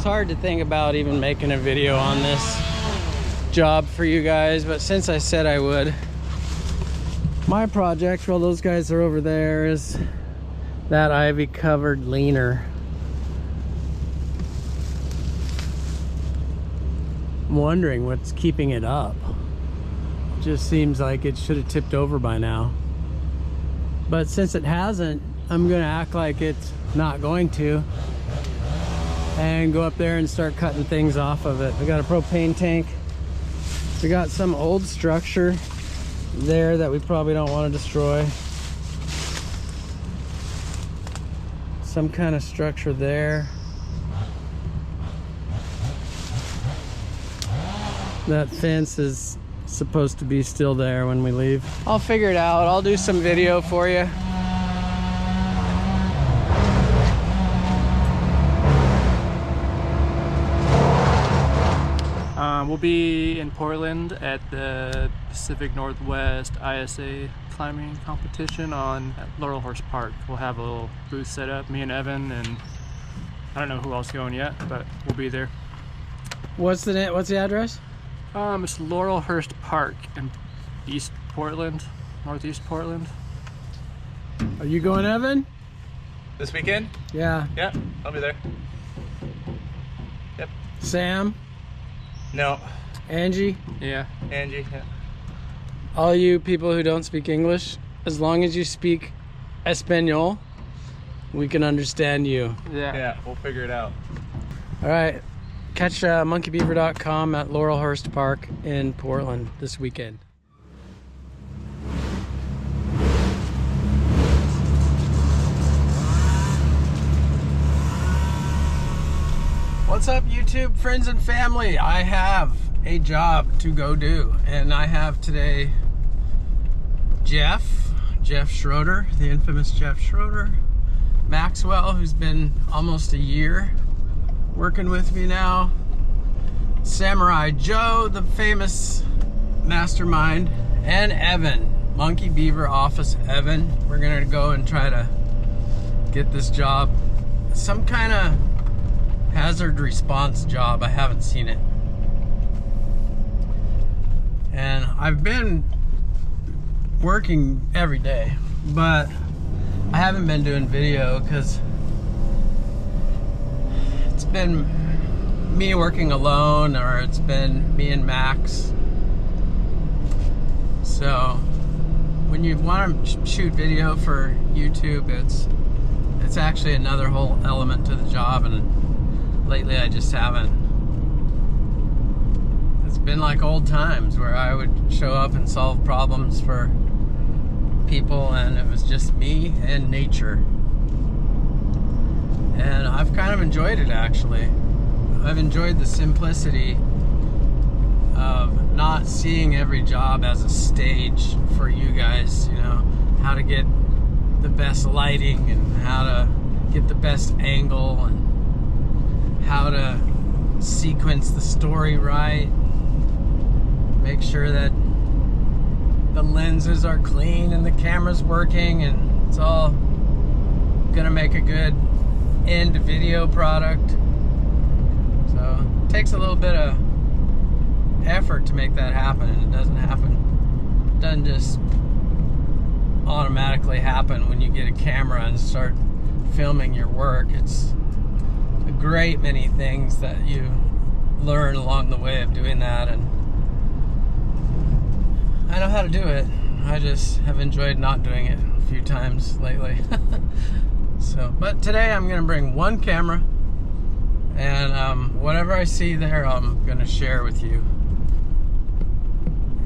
It's hard to think about even making a video on this job for you guys, but since I said I would, my project, while those guys are over there, is that ivy covered leaner. I'm wondering what's keeping it up. Just seems like it should have tipped over by now, but since it hasn't, I'm gonna act like it's not going to and go up there and start cutting things off of it. We got a propane tank. We got some old structure there that we probably don't want to destroy. Some kind of structure there. That fence is supposed to be still there when we leave. I'll figure it out. I'll do some video for you. We'll be in Portland at the Pacific Northwest ISA climbing competition at Laurel Horse Park. We'll have a little booth set up, me and Evan, and I don't know who else is going yet, but we'll be there. What's the address? It's Laurelhurst Park in East Portland, Northeast Portland. Are you going, Evan? This weekend? Yeah. Yeah, I'll be there. Yep. Sam? No. Angie? Yeah. Angie, yeah. All you people who don't speak English, as long as you speak Espanol, we can understand you. Yeah. Yeah, we'll figure it out. All right. Catch monkeybeaver.com at Laurelhurst Park in Portland this weekend. What's up, YouTube friends and family? I have a job to go do, and I have today Jeff Schroeder, the infamous Jeff Schroeder, Maxwell, who's been almost a year working with me now, Samurai Joe, the famous mastermind, and Evan, Monkey Beaver Office Evan. We're gonna go and try to get this job, some kind of hazard response job. I haven't seen it, and I've been working every day, but I haven't been doing video because it's been me working alone, or it's been me and Max. So when you want to shoot video for YouTube, it's actually another whole element to the job, and lately I just haven't. It's been like old times where I would show up and solve problems for people, and it was just me and nature. And I've kind of enjoyed it, actually. I've enjoyed the simplicity of not seeing every job as a stage for you guys, you know, how to get the best lighting and how to get the best angle and how to sequence the story right, make sure that the lenses are clean and the camera's working, and it's all gonna make a good end video product. So it takes a little bit of effort to make that happen, and it doesn't just automatically happen when you get a camera and start filming your work. It's a great many things that you learn along the way of doing that, and I know how to do it. I just have enjoyed not doing it a few times lately. So, but today I'm gonna bring one camera, and whatever I see there, I'm gonna share with you.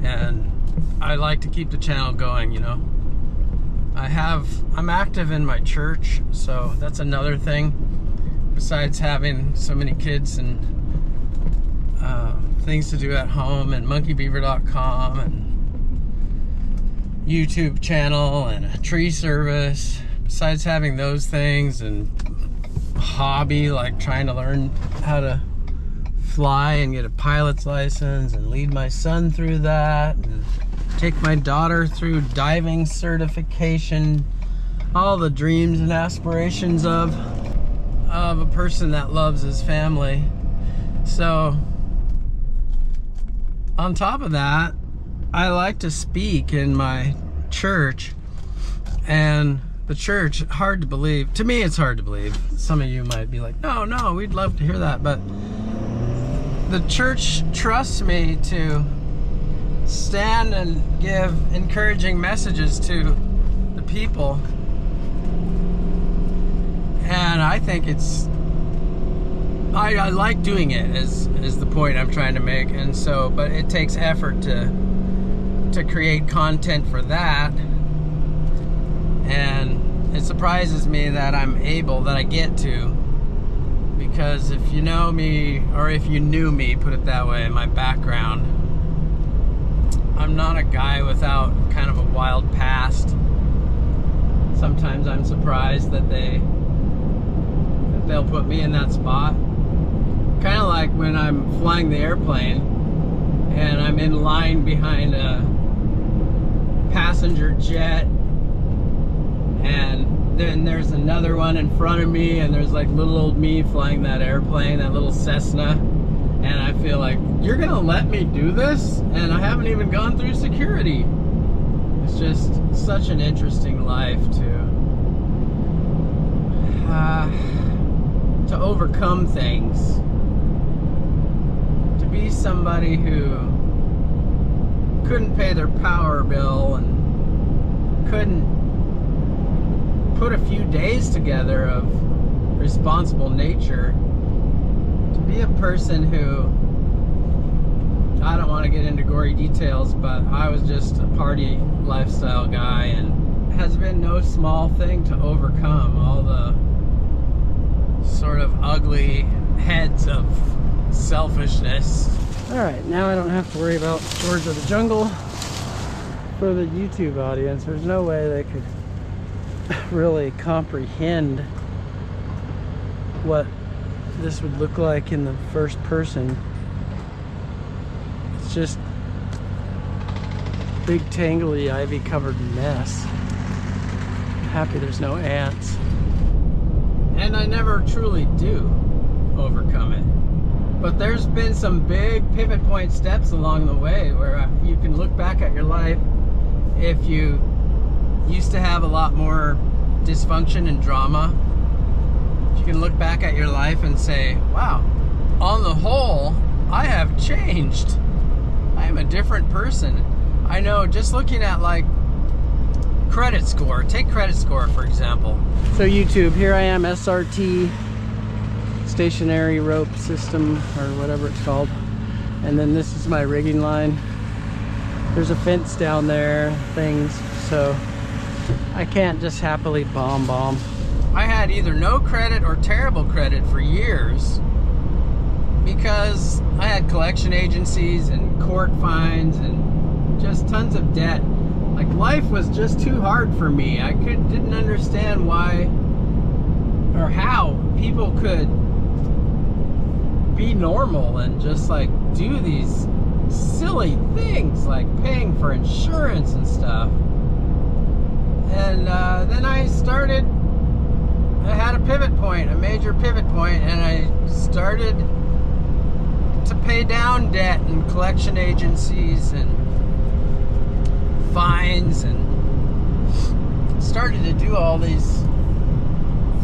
And I like to keep the channel going, you know. I'm active in my church, so that's another thing. Besides having so many kids and things to do at home, and monkeybeaver.com and YouTube channel and a tree service, besides having those things and hobby like trying to learn how to fly and get a pilot's license and lead my son through that and take my daughter through diving certification, all the dreams and aspirations of of a person that loves his family. So, on top of that, I like to speak in my church, and the church, hard to believe. To me, it's hard to believe. Some of you might be like, no, we'd love to hear that. But the church trusts me to stand and give encouraging messages to the people. And I think it's, I like doing it, is the point I'm trying to make. And so, but it takes effort to create content for that. And it surprises me that I get to, because if you know me, or if you knew me, put it that way, my background, I'm not a guy without kind of a wild past. Sometimes I'm surprised that they'll put me in that spot. Kind of like when I'm flying the airplane and I'm in line behind a passenger jet, and then there's another one in front of me, and there's like little old me flying that airplane, that little Cessna, and I feel like, you're gonna let me do this? And I haven't even gone through security. It's just such an interesting life to overcome things, to be somebody who couldn't pay their power bill and couldn't put a few days together of responsible nature, to be a person who, I don't want to get into gory details, but I was just a party lifestyle guy, and has been no small thing to overcome all the sort of ugly heads of selfishness. Alright, now I don't have to worry about George of the Jungle. For the YouTube audience, there's no way they could really comprehend what this would look like in the first person. It's just big tangly ivy covered mess. I'm happy there's no ants. And I never truly do overcome it. But there's been some big pivot point steps along the way where you can look back at your life. If you used to have a lot more dysfunction and drama, you can look back at your life and say, wow, on the whole, I have changed. I am a different person. I know, just looking at like credit score, take credit score for example. So YouTube, here I am, SRT, stationary rope system, or whatever it's called. And then this is my rigging line. There's a fence down there, things, so I can't just happily bomb. I had either no credit or terrible credit for years because I had collection agencies and court fines and just tons of debt. Like, life was just too hard for me. I didn't understand why or how people could be normal and just like do these silly things like paying for insurance and stuff. And then I had a pivot point, a major pivot point, and I started to pay down debt and collection agencies and fines, and started to do all these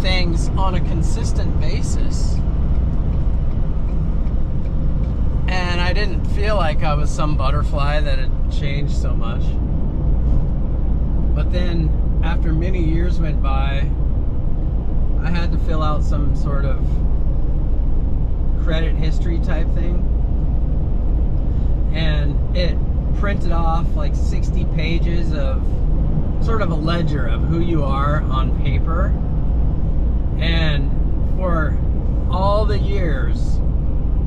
things on a consistent basis. And I didn't feel like I was some butterfly that had changed so much. But then, after many years went by, I had to fill out some sort of credit history type thing. And it printed off like 60 pages of sort of a ledger of who you are on paper. And for all the years,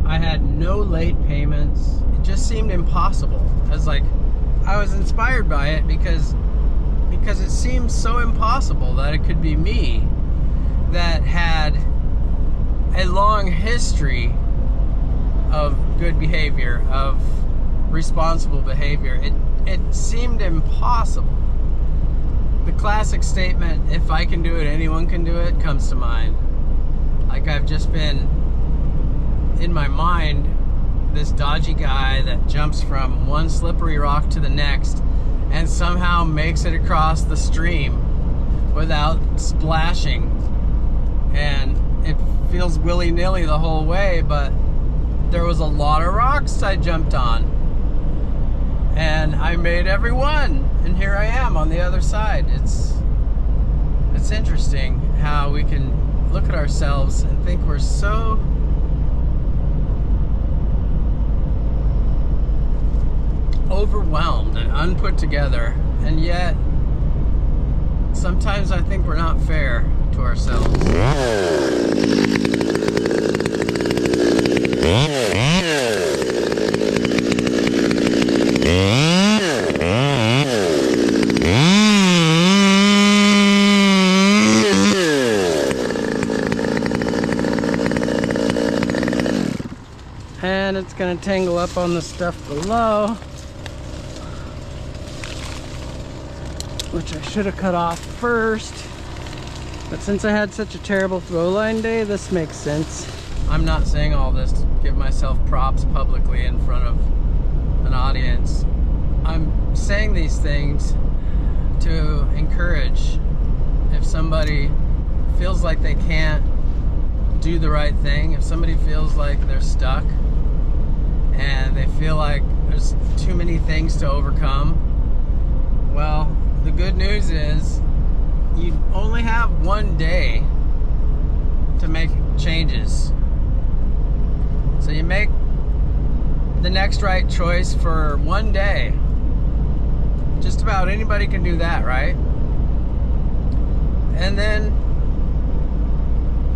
I had no late payments. It just seemed impossible. I was inspired by it because it seemed so impossible that it could be me that had a long history of good behavior, of responsible behavior. It seemed impossible. The classic statement, if I can do it, anyone can do it, comes to mind. Like I've just been, in my mind, this dodgy guy that jumps from one slippery rock to the next and somehow makes it across the stream without splashing. And it feels willy-nilly the whole way, but there was a lot of rocks I jumped on. And I made every one. And here I am on the other side. It's interesting how we can look at ourselves and think we're so overwhelmed and unput together, and yet sometimes I think we're not fair to ourselves. And it's going to tangle up on the stuff below, which I should have cut off first. But since I had such a terrible throw line day, this makes sense. I'm not saying all this to give myself props publicly in front of an audience. I'm saying these things to encourage. If somebody feels like they can't do the right thing, if somebody feels like they're stuck and they feel like there's too many things to overcome, well, the good news is you only have one day to make changes. So you make the next right choice for one day. Just about anybody can do that, right? And then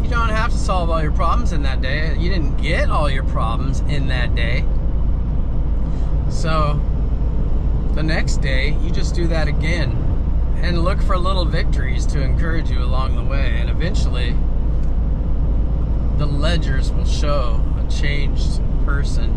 you don't have to solve all your problems in that day. You didn't get all your problems in that day. So the next day, you just do that again and look for little victories to encourage you along the way. And eventually, the ledgers will show a changed person.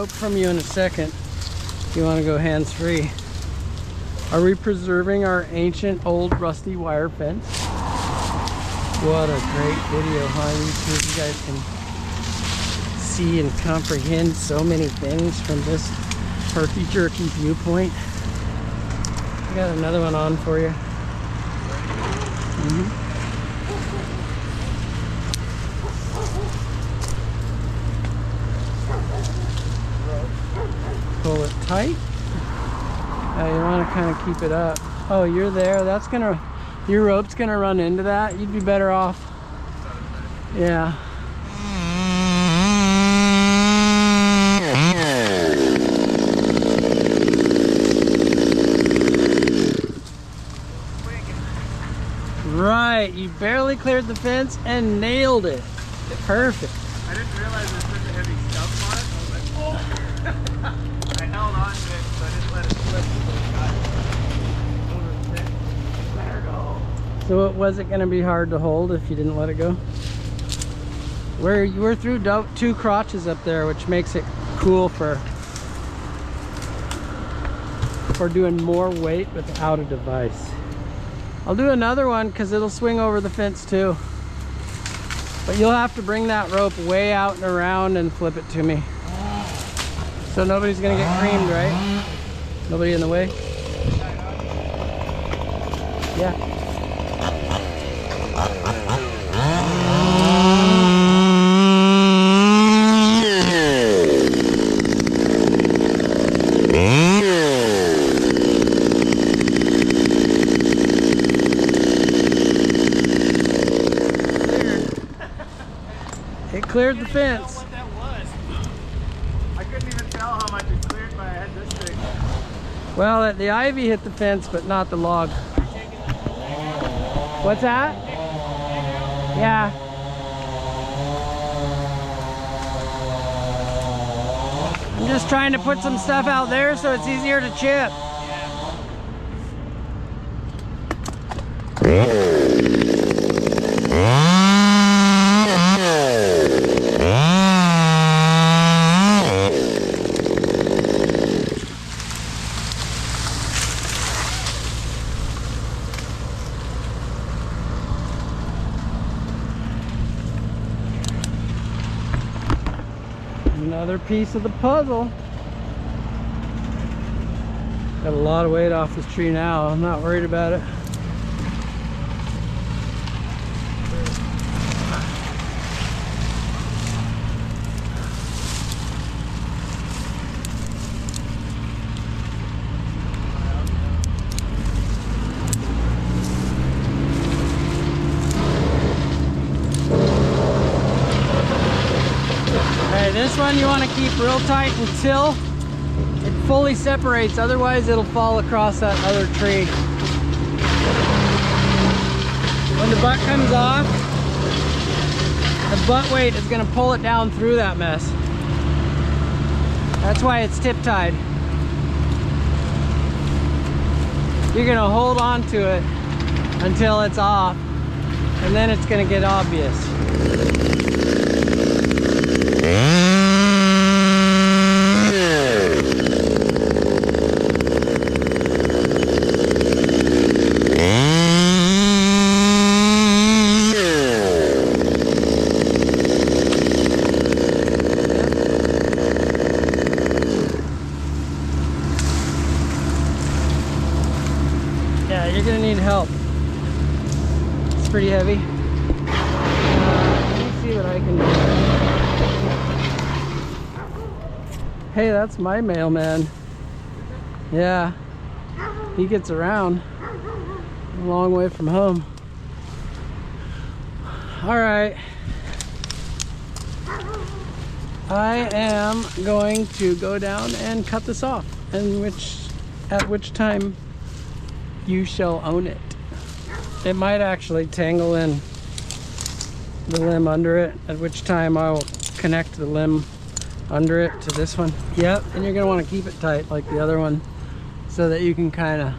From you in a second if you want to go hands-free. Are we preserving our ancient old rusty wire fence? What a great video, huh? You guys can see and comprehend so many things from this herky-jerky viewpoint. I got another one on for you. Pull it tight. You want to kind of keep it up. Oh, you're there. That's gonna, your rope's gonna run into that. You'd be better off. Yeah. Right. You barely cleared the fence and nailed it. Perfect. I didn't realize there's such a heavy stuff on it. I was like, oh. I held on to it, so I didn't let it slip until it got over the fence. Let her go. So was it going to be hard to hold if you didn't let it go? We're through two crotches up there, which makes it cool for doing more weight without a device. I'll do another one because it'll swing over the fence too. But you'll have to bring that rope way out and around and flip it to me. So nobody's gonna get creamed, right? Nobody in the way? Yeah. It cleared the fence. What that was. I couldn't even tell how much it cleared, but I had this thing. Well, the ivy hit the fence, but not the log. What's that? Yeah. I'm just trying to put some stuff out there so it's easier to chip. Yeah. Another piece of the puzzle. Got a lot of weight off this tree now. I'm not worried about it. Alright, this one you want to keep real tight until it fully separates, otherwise it'll fall across that other tree. When the butt comes off, the butt weight is going to pull it down through that mess. That's why it's tip tied. You're going to hold on to it until it's off, and then it's going to get obvious. Yeah, you're gonna need help. It's pretty heavy. Let me see what I can do. Hey, that's my mailman. Yeah, he gets around a long way from home. All right, I am going to go down and cut this off, and at which time you shall own it. It might actually tangle in the limb under it, at which time I will connect the limb under it to this one. Yep, and you're gonna want to keep it tight like the other one so that you can kind of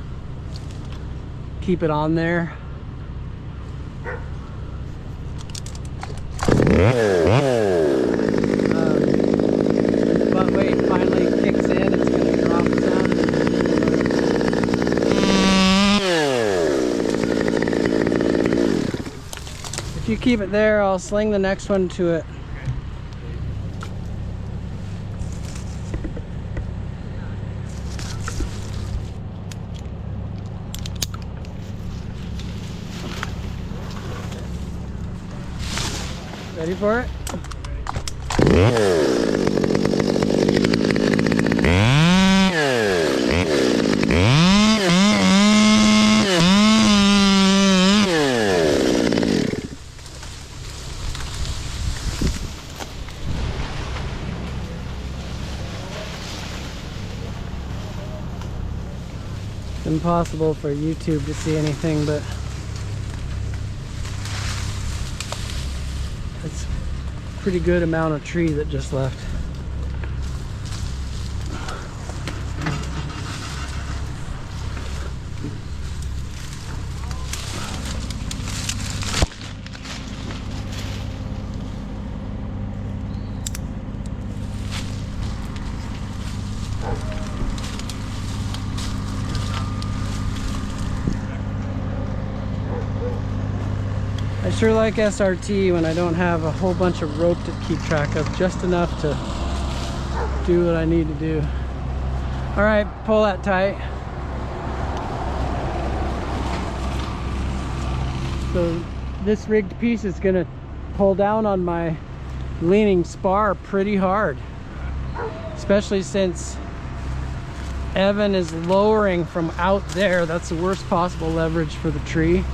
keep it on there. When the butt weight finally kicks in, it's gonna drop it down. If you keep it there, I'll sling the next one to it. Ready for it? It's impossible for YouTube to see anything, but it's a pretty good amount of tree that just left. I sure like SRT when I don't have a whole bunch of rope to keep track of, just enough to do what I need to do. All right, pull that tight. So this rigged piece is gonna pull down on my leaning spar pretty hard, especially since Evan is lowering from out there. That's the worst possible leverage for the tree.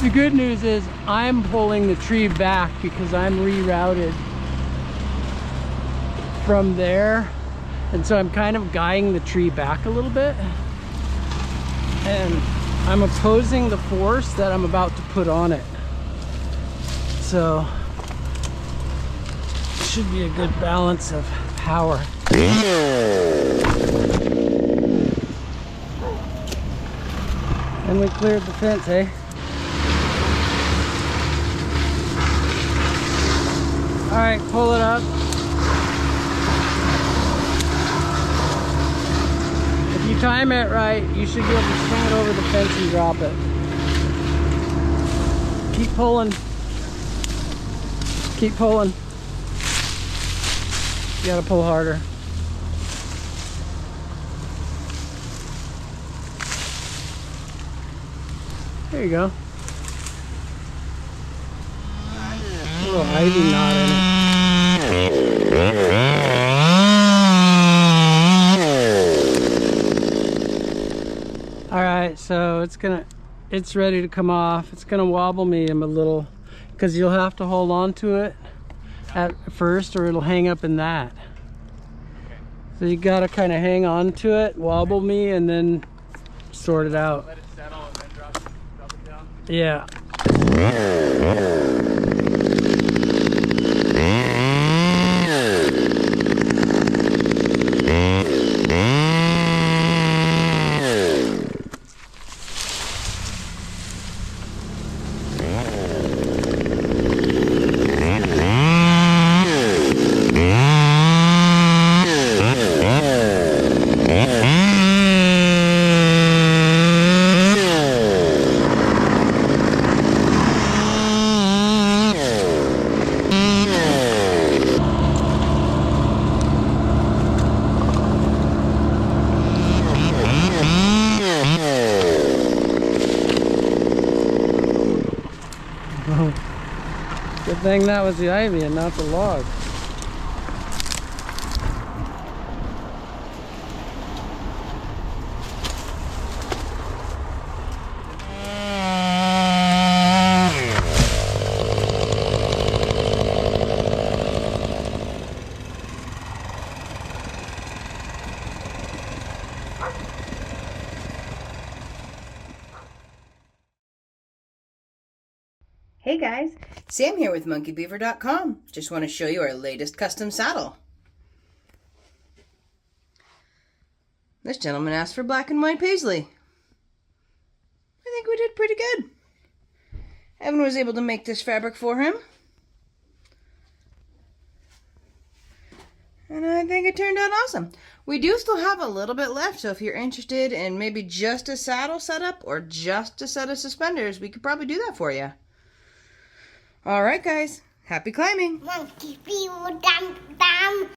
The good news is I'm pulling the tree back because I'm rerouted from there, and so I'm kind of guiding the tree back a little bit, and I'm opposing the force that I'm about to put on it. So it should be a good balance of power. And we cleared the fence, eh? All right, pull it up. If you time it right, you should be able to swing it over the fence and drop it. Keep pulling. Keep pulling. You gotta pull harder. There you go. A little ivy knot in it. Alright, so it's ready to come off. It's gonna wobble me a little because you'll have to hold on to it at first or it'll hang up in that. So you gotta kind of hang on to it, wobble me, and then sort it out. Let it settle and then drop it down. Yeah. Good thing that was the ivy and not the log. Hey guys, Sam here with monkeybeaver.com. Just want to show you our latest custom saddle. This gentleman asked for black and white paisley. I think we did pretty good. Evan was able to make this fabric for him. And I think it turned out awesome. We do still have a little bit left, so if you're interested in maybe just a saddle setup or just a set of suspenders, we could probably do that for you. All right, guys. Happy climbing. Monkey Beaver, dum dum.